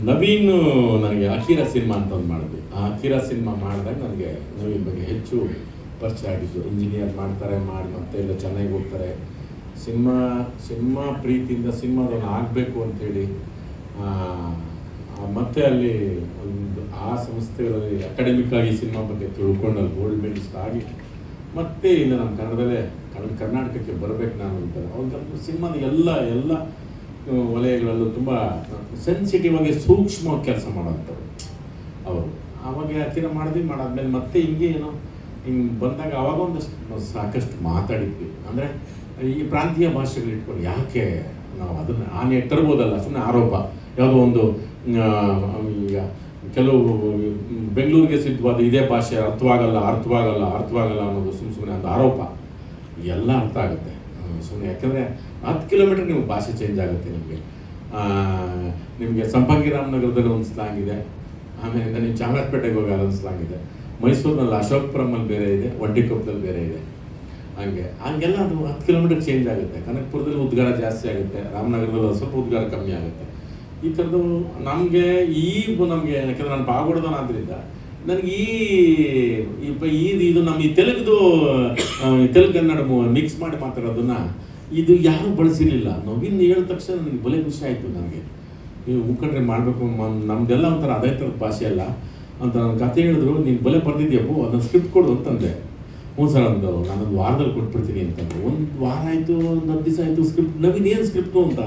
ನವೀನ್ ನನಗೆ ಅಖೀರ ಸಿನಿಮಾ ಅಂತ ಒಂದು ಮಾಡಿದ್ವಿ. ಆ ಅಖೀರ ಸಿನಿಮಾ ಮಾಡಿದಾಗ ನನಗೆ ನವೀನ್ ಬಗ್ಗೆ ಹೆಚ್ಚು ಪರಿಚಯ ಆಗಿದ್ದು. ಇಂಜಿನಿಯರ್ ಮಾಡಿ ಮತ್ತೆ ಎಲ್ಲ ಚೆನ್ನಾಗಿ ಹೋಗ್ತಾರೆ. ಸಿನಿಮಾ ಪ್ರೀತಿಯಿಂದ ಸಿನಿಮಾದನ್ನು ಆಗಬೇಕು ಅಂಥೇಳಿ ಮತ್ತೆ ಅಲ್ಲಿ ಒಂದು ಆ ಸಂಸ್ಥೆಗಳಲ್ಲಿ ಅಕಾಡೆಮಿಕ್ಕಾಗಿ ಸಿನಿಮಾ ಬಗ್ಗೆ ತಿಳ್ಕೊಂಡು ಅಲ್ಲಿ ಗೋಲ್ಡ್ ಮೆಡಲಿಸ್ಟ್ ಆಗಿ ಮತ್ತೆ ಇಲ್ಲ ನಮ್ಮ ಕನ್ನಡದಲ್ಲೇ ಕರ್ನಾಟಕಕ್ಕೆ ಬರಬೇಕು ನಾನು ಅಂತಾರೆ. ಅವ್ರಿಗೆ ಸಿನಿಮಾದ ಎಲ್ಲ ವಲಯಗಳಲ್ಲೂ ತುಂಬ ಸೆನ್ಸಿಟಿವ್ ಆಗಿ ಸೂಕ್ಷ್ಮವಾಗಿ ಕೆಲಸ ಮಾಡೋಂಥವ್ರು ಅವರು. ಆವಾಗ ಹತ್ತಿರ ಮಾಡಾದ್ಮೇಲೆ ಮತ್ತೆ ಹಿಂಗೆ ಬಂದಾಗ ಆವಾಗ ಒಂದಷ್ಟು ಸಾಕಷ್ಟು ಮಾತಾಡಿದ್ವಿ. ಅಂದರೆ ಈ ಪ್ರಾಂತೀಯ ಭಾಷೆಗಳು ಇಟ್ಕೊಂಡು ಯಾಕೆ ನಾವು ಅದನ್ನು ಆನೆ ತರ್ಬೋದಲ್ಲ, ಸುಮ್ಮನೆ ಆರೋಪ. ಯಾವುದೋ ಒಂದು ಈಗ ಕೆಲವು ಬೆಂಗಳೂರಿಗೆ ಸಿದ್ಧವಾದ ಇದೇ ಭಾಷೆ ಅರ್ಥವಾಗಲ್ಲ ಅನ್ನೋದು ಸುಮ್ಮನೆ ಒಂದು ಆರೋಪ. ಎಲ್ಲ ಅರ್ಥ ಆಗುತ್ತೆ ಸುಮ್ಮನೆ. ಯಾಕೆಂದರೆ 10 ಕಿಲೋಮೀಟರ್ ನಿಮ್ಗೆ ಭಾಷೆ ಚೇಂಜ್ ಆಗುತ್ತೆ. ನಿಮಗೆ ಸಂಪಂಗಿ ರಾಮನಗರದಲ್ಲಿ ಒಂದು ಸ್ಲಾಂಗ್ ಇದೆ, ಆಮೇಲೆ ನೀವು ಚಾಮರಾಜಪೇಟೆಗೆ ಹೋಗಿ ಅದೊಂದು ಸ್ಲಾಂಗ್ ಇದೆ, ಮೈಸೂರಿನಲ್ಲಿ ಅಶೋಕ್ಪುರಮಲ್ಲಿ ಬೇರೆ ಇದೆ, ಒಂಟಿಕೊಪ್ಪದಲ್ಲಿ ಬೇರೆ ಇದೆ. ಹಂಗೆಲ್ಲ ಅದು 10 ಕಿಲೋಮೀಟರ್ ಚೇಂಜ್ ಆಗುತ್ತೆ. ಕನಕಪುರದಲ್ಲಿ ಉದ್ಗಾರ ಜಾಸ್ತಿ ಆಗುತ್ತೆ, ರಾಮನಗರದಲ್ಲಿ ಸ್ವಲ್ಪ ಉದ್ಗಾರ ಕಮ್ಮಿ ಆಗುತ್ತೆ. ಈ ಥರದ್ದು ನಮಗೆ ಯಾಕೆಂದರೆ ನಾನು ಪಾವಗಡದನಾದ್ರಿಂದ ನನಗೆ ಇದು ನಮ್ಮ ಈ ತೆಲುಗು ಕನ್ನಡ ಮಿಕ್ಸ್ ಮಾಡಿ ಮಾತಾಡೋದನ್ನು ಇದು ಯಾರೂ ಬಳಸಿರಲಿಲ್ಲ. ನವೀನ್ ಹೇಳಿದ ತಕ್ಷಣ ನನಗೆ ಬಲೆ ಖುಷಿ ಆಯಿತು. ನನಗೆ ನೀವು ಮುಖಂಡ್ರೆ ಮಾಡಬೇಕು, ನಮ್ಮದೆಲ್ಲ ಒಂಥರ ಅದೇ ಥರದ ಭಾಷೆ ಅಲ್ಲ ಅಂತ ನನ್ನ ಕತೆ ಹೇಳಿದ್ರು. ನೀನು ಬಲೆ ಬರ್ತಿದ್ಯಪ್ಪು, ಅದನ್ನು ಸ್ಕ್ರಿಪ್ಟ್ ಕೊಡು ಅಂತಂದೆ. ಹ್ಞೂ ಸರ್ ನಾನೊಂದು ವಾರದಲ್ಲಿ ಕೊಟ್ಬಿಡ್ತೀನಿ ಅಂತಂದ್ರೆ. ಒಂದು ವಾರ ಆಯಿತು, ಒಂದು 10 ದಿವಸ ಆಯಿತು. ಸ್ಕ್ರಿಪ್ಟ್ ನವೀನ್ ಏನು ಸ್ಕ್ರಿಪ್ಟು ಅಂತ.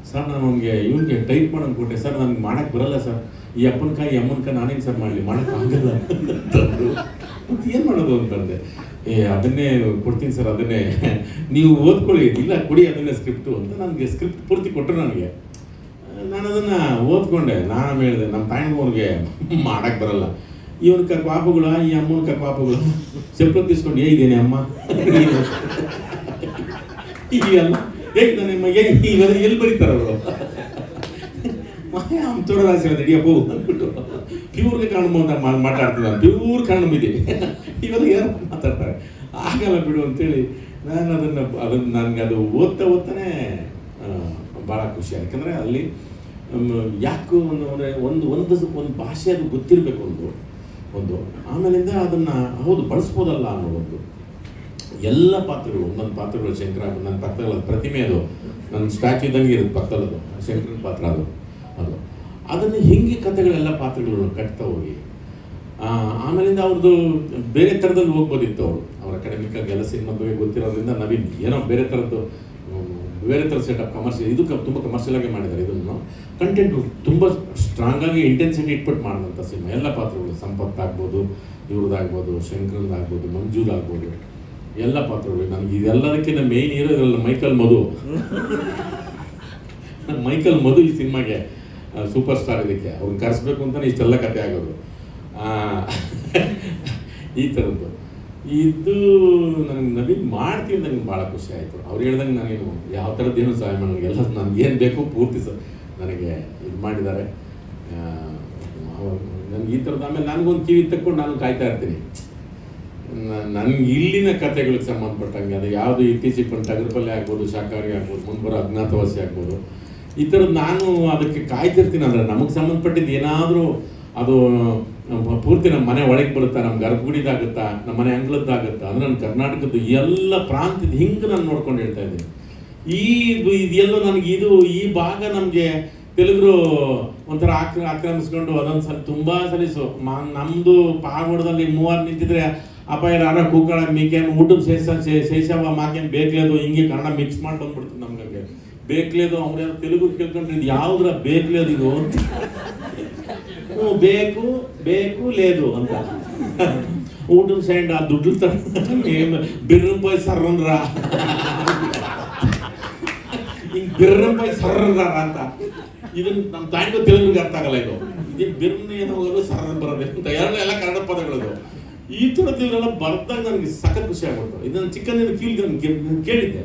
ಸರ್ ನಾನು ಇವನಿಗೆ ಟೈಪ್ ಮಾಡೋದು ಕೊಟ್ಟೆ. ಸರ್ ನನಗೆ ಮಾಡೋಕ್ಕೆ ಬರಲ್ಲ ಸರ್, ಈ ಅಮ್ಮನಕಾಯಿ ನಾನೇನು ಸರ್ ಮಾಡಲಿ, ಮಾಡೋಕ್ಕಾಗಲ್ಲ ಅಂತಂದರು. ಮತ್ತು ಏನು ಮಾಡೋದು ಅಂತಂದೆ. ಅದನ್ನೇ ಕೊಡ್ತೀನಿ ಸರ್, ಅದನ್ನೇ ನೀವು ಓದ್ಕೊಳ್ಳಿ, ಇಲ್ಲ ಕೊಡಿ ಅದನ್ನೇ ಸ್ಕ್ರಿಪ್ಟು ಅಂತ. ನನಗೆ ಸ್ಕ್ರಿಪ್ಟ್ ಪೂರ್ತಿ ಕೊಟ್ಟರು. ನಾನು ಅದನ್ನು ಓದ್ಕೊಂಡೆ. ನಾನು ಹೇಳಿದೆ ನಮ್ಮ ತಾಯಿನವ್ರಿಗೆ ಮಾಡೋಕ್ಕೆ ಬರಲ್ಲ, ಇವನ ಪಾಪಗಳು, ಈ ಅಮ್ಮನ ಪಾಪಗಳು ಸೆಪ್ರ ತಿಸ್ಕೊಂಡು ಹೇಗಿದ್ದೇನೆ ಅಮ್ಮ ಈಗೆಲ್ಲ ಹೇಗಿದ್ದಾನೆ ಇವೆಲ್ಲ ಎಲ್ಲಿ ಬರೀತಾರೆ ಅವರು. ತೋಡರಾಸಿ ಹಿಡಿಯಪ್ಪು ಅಂದ್ಬಿಟ್ಟು ಪ್ಯೂರ್ಗೆ ಕಣ್ಣು ಅಂತ ಮಾತಾಡ್ತಿದ್ದಾನೆ. ಪ್ಯೂರ್ ಕಣ್ಣು ಇದೆ, ಇವೆಲ್ಲ ಯಾರು ಮಾತಾಡ್ತಾರೆ, ಆಗಲ್ಲ ಬಿಡು ಅಂತೇಳಿ ನಾನು ನನಗೆ ಅದು ಓದ್ತಾನೆ ಭಾಳ ಖುಷಿ. ಯಾಕಂದರೆ ಅಲ್ಲಿ ಯಾಕೆ ಅಂದರೆ ಒಂದು ಭಾಷೆ ಅದು ಗೊತ್ತಿರಬೇಕು ಒಂದು ಆಮೇಲಿಂದ ಅದನ್ನು ಹೌದು ಬಳಸ್ಬೋದಲ್ಲ ಅನ್ನೋ ಒಂದು. ಎಲ್ಲ ಪಾತ್ರಗಳು, ಒಂದೊಂದು ಪಾತ್ರಗಳು ಶಂಕರ, ನನ್ನ ಪಕ್ಕದಲ್ಲಿ ಪ್ರತಿಮೆ, ಅದು ನನ್ನ ಸ್ಟ್ಯಾಚ್ಯೂ ಇದ್ದಂಗೆ ಇರುತ್ತೆ ಪಕ್ಕದಲ್ಲದು, ಶಂಕರನ ಪಾತ್ರ ಅದು ಅದನ್ನು ಹಿಂಗೆ ಕಥೆಗಳೆಲ್ಲ ಪಾತ್ರಗಳು ಕಟ್ತಾ ಹೋಗಿ ಆಮೇಲಿಂದ ಅವ್ರದ್ದು ಬೇರೆ ಥರದಲ್ಲಿ ಹೋಗ್ಬೋದಿತ್ತು. ಅವ್ರ ಅಕಾಡೆಮಿಕ್ಕಾಗಿ ಎಲ್ಲ ಸಿನಿಮಾ ಬಗ್ಗೆ ಗೊತ್ತಿರೋದ್ರಿಂದ ನವೀನ್ ಏನೋ ಬೇರೆ ಥರದ ಸೆಟಪ್ ಕಮರ್ಷಿಯಲ್, ಇದು ತುಂಬ ಕಮರ್ಷಿಯಲಾಗಿ ಮಾಡಿದ್ದಾರೆ. ಇದನ್ನು ಕಂಟೆಂಟು ತುಂಬ ಸ್ಟ್ರಾಂಗಾಗಿ ಇಂಟೆನ್ಸಿಟಿ ಇಟ್ಬಿಟ್ಟು ಮಾಡಿದಂಥ ಸಿನಿಮಾ. ಎಲ್ಲ ಪಾತ್ರಗಳು, ಸಂಪತ್ ಆಗ್ಬೋದು, ಇವ್ರದ್ದಾಗ್ಬೋದು, ಶಂಕರದಾಗ್ಬೋದು, ಮಂಜುದಾಗ್ಬೋದು, ಎಲ್ಲ ಪಾತ್ರಗಳು. ನನಗೆ ಇದೆಲ್ಲದಕ್ಕಿಂತ ಮೇಯ್ನ್ ಹೀರೋ ಇದರಲ್ಲಿ ಮೈಕಲ್ ಮಧು ಈ ಸಿನಿಮಾಗೆ ಸೂಪರ್ ಸ್ಟಾರ್. ಇದಕ್ಕೆ ಅವ್ರನ್ನ ಕರೆಸ್ಬೇಕು ಅಂತಲೇ ಇಷ್ಟೆಲ್ಲ ಕತೆ ಆಗೋದು. ಈ ಥರದ್ದು ಇದು ನನಗೆ ನವೀನ್ ಮಾಡ್ತೀವಿ ನನಗೆ ಭಾಳ ಖುಷಿ ಆಯಿತು. ಅವ್ರು ಹೇಳ್ದಂಗೆ ನಾನೇನು ಯಾವ ಥರದ್ದೇನು ಸಹಾಯ ಮಾಡೋದು, ಎಲ್ಲ ನನಗೆ ಏನು ಬೇಕು ಪೂರ್ತಿ ನನಗೆ ಇದು ಮಾಡಿದ್ದಾರೆ. ನನಗೆ ಈ ಥರದ್ದು. ಆಮೇಲೆ ನನಗೊಂದು ಕಿವಿ ತಕ್ಕೊಂಡು ನಾನು ಕಾಯ್ತಾ ಇರ್ತೀನಿ. ನನಗೆ ಇಲ್ಲಿನ ಕಥೆಗಳಿಗೆ ಸಂಬಂಧಪಟ್ಟಂಗೆ, ಅದು ಯಾವುದು ಇತ್ತೀಚೆಗೆ ಬಂದು ಟಗರ್ಪಲ್ಲೆ ಆಗ್ಬೋದು, ಶಾಕಾಹಾರಿ ಆಗ್ಬೋದು, ಮುಂಬರೋ ಅಜ್ಞಾತವಾಸಿ ಆಗ್ಬೋದು, ಈ ಥರದ್ದು ನಾನು ಅದಕ್ಕೆ ಕಾಯ್ತಿರ್ತೀನಿ. ಅಂದರೆ ನಮಗೆ ಸಂಬಂಧಪಟ್ಟಿದ್ದು ಏನಾದರೂ ಅದು ಪೂರ್ತಿ ನಮ್ಮ ಮನೆ ಒಳಗೆ ಬರುತ್ತಾ, ನಮ್ಮ ಗರ್ಭಗುಡಿದಾಗುತ್ತಾ, ನಮ್ಮ ಮನೆ ಅಂಗಳದ್ದಾಗುತ್ತಾ, ಅಂದರೆ ನನ್ನ ಕರ್ನಾಟಕದ್ದು ಎಲ್ಲ ಪ್ರಾಂತ್ಯದ ಹಿಂಗೆ ನಾನು ನೋಡ್ಕೊಂಡು ಹೇಳ್ತಾ ಇದ್ದೀನಿ. ಇದೆಲ್ಲೋ ನನಗೆ ಈ ಭಾಗ ನಮಗೆ ತೆಲುಗರು ಒಂಥರ ಆಕ್ರಮಿಸ್ಕೊಂಡು ಅದೊಂದು ಸಲ ತುಂಬ ಸಲಿಸು ನಮ್ಮದು ಪಾಗೋಡದಲ್ಲಿ 3 ನಿಂತಿದ್ರೆ ಅಪ್ಪ ಯಾರ ಕೂಕಳ ಮೀಕೇನು ಊಟಕ್ಕೆ ಶೇಷವ ಮಾಕೇನು ಬೇಕ್ಲೇದು ಹಿಂಗೆ ಕನ್ನಡ ಮಿಕ್ಸ್ ಮಾಡಿ ಬಂದ್ಬಿಡ್ತದೆ ನಮ್ಗೆ. ಬೇಕ್ಲೇದು ಅವ್ರು ಯಾರು ತೆಲುಗು ಕೇಳ್ಕೊಂಡ್ರೆ ಇದು ಯಾವುದ್ರ ಬೇಕ್ಲೇದು ಇದು ಅಂತ. ಬೇಕು ಲೇದು ಅಂತ ಊಟದ ಸೈಂಡ್ ಆ ದುಡ್ಡು ಬಿರ್ರಂಪಾಯಿ ಸರ್ರನ್ರ ಹಿಂಗೆ ಬಿರ್ರಂಪಾಯಿ ಸರ್ರನ್ರ ಅಂತ. ಇದನ್ನು ನಮ್ಮ ತಾಯಿಗೂ ತೆಲುಗಿಗೆ ಅರ್ಥ ಆಗಲ್ಲ. ಇದೇನು ಬಿರ್ನ ಏನು ಹೋಗೋದು ಸರ್ರನ್ ಬರೋದು ಅಂತ ಎಲ್ಲ ಕನ್ನಡ ಪದಗಳದು. ಈ ಥರದ್ದು ಇವರೆಲ್ಲ ಬರ್ದಾಗ ನನಗೆ ಸಖತ್ ಖುಷಿ ಆಗ್ಬಿಡ್ತು. ಇದನ್ನು ಚಿಕ್ಕಂದಿನ ಫೀಲ್ ಕೇಳಿದ್ದೆ.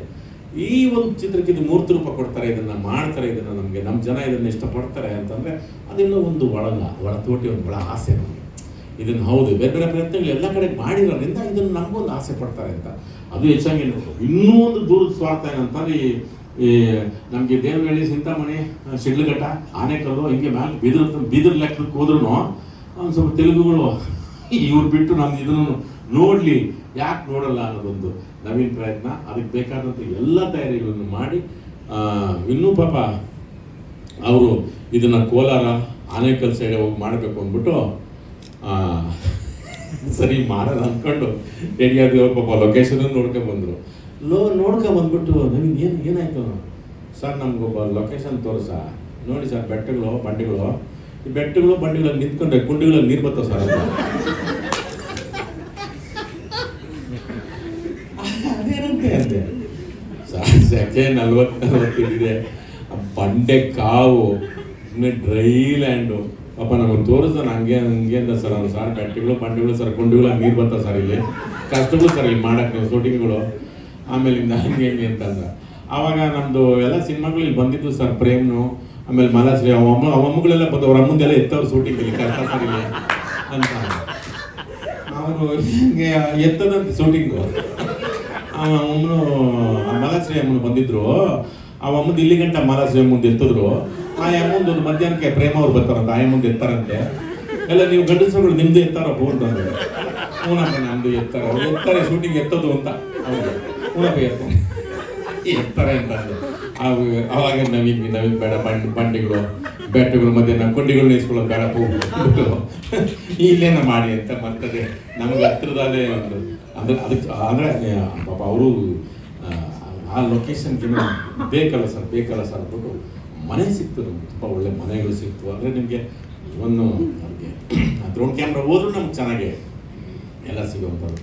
ಈ ಒಂದು ಚಿತ್ರಕ್ಕೆ ಇದು ಮೂರ್ತಿ ರೂಪ ಕೊಡ್ತಾರೆ, ಇದನ್ನು ಮಾಡ್ತಾರೆ, ಇದನ್ನು ನಮಗೆ ನಮ್ಮ ಜನ ಇದನ್ನು ಇಷ್ಟಪಡ್ತಾರೆ ಅಂತಂದರೆ ಅದೆಲ್ಲ ಒಂದು ಒಳತೋಟಿ, ಒಂದು ಒಳ ಆಸೆ ನಮಗೆ. ಇದನ್ನು ಹೌದು ಬೇರೆ ಬೇರೆ ಪ್ರಯತ್ನಗಳು ಎಲ್ಲ ಕಡೆ ಮಾಡಿರೋದ್ರಿಂದ ಇದನ್ನು ನಮಗೊಂದು ಆಸೆ ಪಡ್ತಾರೆ ಅಂತ. ಅದು ಹೆಚ್ಚಾಗಿ ಇನ್ನೂ ಒಂದು ದೂರದ ಸ್ವಾರ್ಥ ಏನಂತಂದರೆ ಈ ಈ ನಮಗೆ ದೇವನಹಳ್ಳಿ, ಚಿಂತಾಮಣಿ, ಶಿಡ್ಲಘಟ್ಟ, ಆನೆಕಲ್ಲು ಹಿಂಗೆ ಮ್ಯಾಲೆ ಬೀದರ್ ಲೆಕ್ಕಕ್ಕೆ ಹೋದ್ರೂ ಒಂದು ಸ್ವಲ್ಪ ತೆಲುಗುಗಳು ಇವ್ರು ಬಿಟ್ಟು ನಮ್ದು ಇದನ್ನು ನೋಡಲಿ, ಯಾಕೆ ನೋಡಲ್ಲ ಅನ್ನೋದೊಂದು ನವೀನ ಪ್ರಯತ್ನ. ಅದಕ್ಕೆ ಬೇಕಾದಂಥ ಎಲ್ಲ ತಯಾರಿಗಳನ್ನು ಮಾಡಿ ಇನ್ನೂ ಪಾಪ ಅವರು ಇದನ್ನು ಕೋಲಾರ, ಆನೇಕಲ್ ಸೈಡ್ ಹೋಗಿ ಮಾಡಬೇಕು ಅಂದ್ಬಿಟ್ಟು ಸರಿ ಮಾಡೋಣ ಅಂದ್ಕೊಂಡು ರೆಡಿ ಆಗಿ ಪಾಪ ಲೊಕೇಶನ್ ನೋಡ್ಕೊಂಡ್ಬಂದರು. ನೋಡ್ಕೊಂಬಂದ್ಬಿಟ್ಟು ನನಗೆ ಏನಾಯಿತು ಸರ್, ನಮಗೊಬ್ಬ ಲೊಕೇಶನ್ ತೋರಿಸ ನೋಡಿ ಸರ್, ಬೆಟ್ಟಗಳು ಬಂಡಿಗಳು, ಈ ಬೆಟ್ಟಗಳು ಬಂಡಿಗಳಲ್ಲಿ ನಿಂತ್ಕೊಂಡ್ರೆ ಕುಂಡಿಗಳಲ್ಲಿ ನೀರು ಬರ್ತಾವೆ ಸರ್ ಅಂತ. ಅದೇನಂತೆ ಅಂತೆ ಸರ್, ಸೆಕೆ 40-45 ಬಂಡೆ ಕಾವು, ಡ್ರೈ ಲ್ಯಾಂಡು. ಪಾಪ ನಮಗೆ ತೋರಿಸ್ತಾನೆ ಹಂಗೆ ಅಂದ ಸರ್ ಅವ್ನು, ಸರ್ ಬೆಟ್ಟಗಳು ಬಂಡೆಗಳು ಸರ್, ಕುಂಡಿಗಳು ನೀರು ಬರ್ತಾವೆ ಸರ್, ಇಲ್ಲಿ ಕಷ್ಟಗಳು ಸರ್ ಇಲ್ಲಿ ಮಾಡಕ್ಕೆ ನೀವು ಶೂಟಿಂಗ್ಗಳು, ಆಮೇಲಿಂದ ಹಂಗೆ ಅಂತಂದ್ರೆ ಆವಾಗ ನಮ್ಮದು ಎಲ್ಲ ಸಿನಿಮಾಗಳು ಇಲ್ಲಿ ಬಂದಿದ್ದು ಸರ್, ಪ್ರೇಮ್ನು, ಆಮೇಲೆ ಮಲಾಶ್ರೀ, ಅಮ್ಮಗಳೆಲ್ಲ ಬಂದು ಅವ್ರ ಅಮ್ಮಂದೆಲ್ಲ ಎತ್ತವ್ರು ಶೂಟಿಂಗಲ್ಲಿ ಕಷ್ಟ ಸರ್ ಇಲ್ಲಿ ಅಂತ. ಅವನು ಹಿಂಗೆ ಎತ್ತದಂತ ಶೂಟಿಂಗು, ಅಮ್ಮನು ಮಲಾಶ್ರೀ ಅಮ್ಮನು ಬಂದಿದ್ರು, ಆ ಅಮ್ಮಂದು ಇಲ್ಲಿ ಗಂಟ ಮಲಾಶ್ರೀ ಅಮ್ಮಂದು ಎತ್ತಿದ್ರು. ಆ ಅಮ್ಮಂದು ಒಂದು ಮಧ್ಯಾಹ್ನಕ್ಕೆ ಪ್ರೇಮ ಅವ್ರು ಬರ್ತಾರಂತ, ಆ ಅಮ್ಮಂದು ಎತ್ತಾರಂತೆ. ಎಲ್ಲ ನೀವು ಗಂಡಸರುಗಳು ನಿಮ್ದು ಎತ್ತಾರಪ್ಪ ಅಂತಂದ್ರೆ, ಹೂನಪ್ಪ ನಮ್ದು ಎತ್ತಾರೆ, ಅವ್ರು ಎತ್ತಾರೆ ಶೂಟಿಂಗ್ ಎತ್ತೋದು ಅಂತ ಅವ್ರಿಗೆ, ಹೂನಪ್ಪ ಎತ್ತಾರೆ ಅಂತಂದು. ಅವಾಗ ನವೀನ್ ಬೇಡ, ಬಂಡಿಗಳು ಬೆಟ್ಟಗಳು ಮಧ್ಯೆ ನಾವು ಕೊಂಡಿಗಳು ನಿಲ್ಸ್ಕೊಳ್ಳೋದು ಬೇಡ, ಹೋಗ್ಬಿಟ್ಟು ಇಲ್ಲೇನ ಮಾಡಿ ಅಂತ ಮರ್ತದೆ. ನಮ್ಗೆ ಹತ್ರದಲ್ಲೇ ಒಂದು ಅದಕ್ಕೆ ಪಾಪ ಅವರು ಆ ಲೊಕೇಶನ್ಗೆ ಬೇಕಲ್ಲ ಸರ್ ಅಂದ್ಬಿಟ್ಟು ಮನೆ ಸಿಕ್ತು ನಮ್ಗೆ, ತುಂಬ ಒಳ್ಳೆ ಮನೆಗಳು ಸಿಕ್ತು. ಅಂದರೆ ನಿಮಗೆ ಇವನ್ನು ನಮಗೆ ಡ್ರೋನ್ ಕ್ಯಾಮ್ರಾ ಹೋದ್ರೂ ನಮ್ಗೆ ಚೆನ್ನಾಗೆ ಎಲ್ಲ ಸಿಗೋವಂಥದ್ದು.